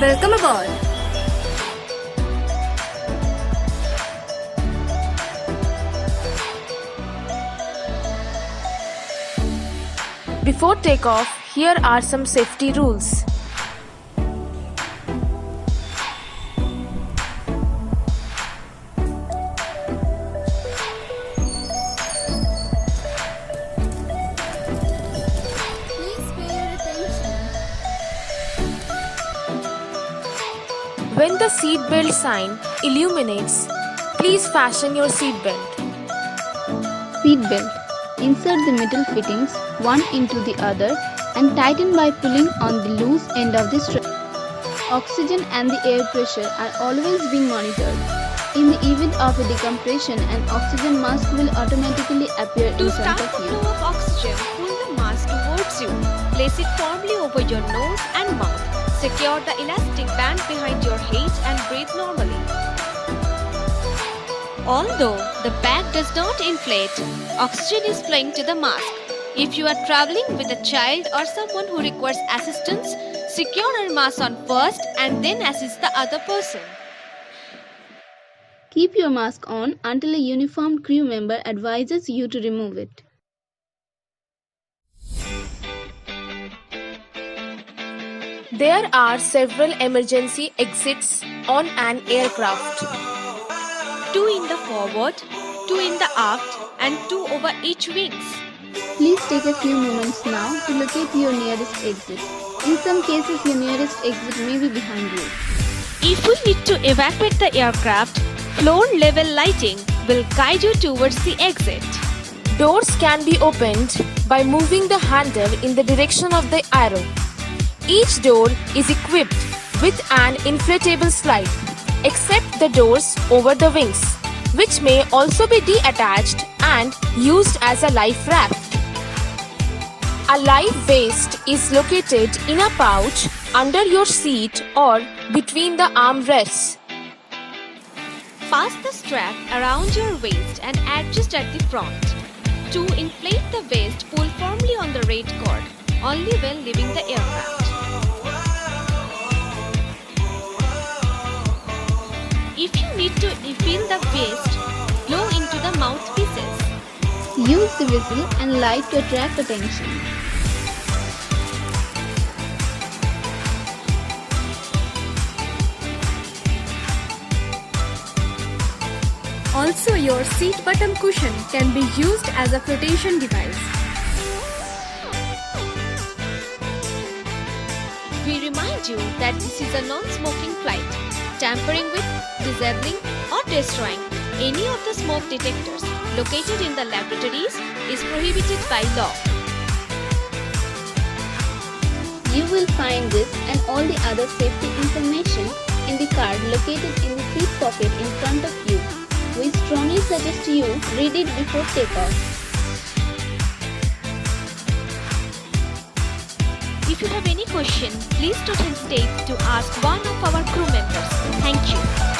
Welcome aboard! Before takeoff, here are some safety rules. Please pay your attention. When the seatbelt sign illuminates, please fasten your seatbelt. Seatbelt. Insert the metal fittings one into the other and tighten by pulling on the loose end of the strap. Oxygen and the air pressure are always being monitored. In the event of a decompression, an oxygen mask will automatically appear To in start front the of you. flow of oxygen, pull the mask towards you. Place it firmly over your nose and mouth. Secure the elastic band behind your head and breathe normally. Although the bag does not inflate, oxygen is flowing to the mask. If you are traveling with a child or someone who requires assistance, secure your mask on first and then assist the other person. Keep your mask on until a uniformed crew member advises you to remove it. There are several emergency exits on an aircraft. 2 in the forward, 2 in the aft, and 2 over each wings. Please take a few moments now to locate your nearest exit. In some cases, your nearest exit may be behind you. If we need to evacuate the aircraft, floor level lighting will guide you towards the exit. Doors can be opened by moving the handle in the direction of the arrow. Each door is equipped with an inflatable slide, except the doors over the wings, which may also be detached and used as a life raft. A life vest is located in a pouch under your seat or between the armrests. Pass the strap around your waist and adjust at the front. To inflate the vest, pull firmly on the red cord, only when leaving the aircraft. If you need to refill the vest, blow into the mouthpieces. Use the whistle and light to attract attention. Also, your seat bottom cushion can be used as a flotation device. We remind you that this is a non-smoking flight. Tampering with, disabling or destroying any of the smoke detectors located in the laboratories is prohibited by law. You will find this and all the other safety information in the card located in the seat pocket in front of you. We strongly suggest you read it before takeoff. If you have any question, please don't hesitate to ask one of our crew members. Thank you.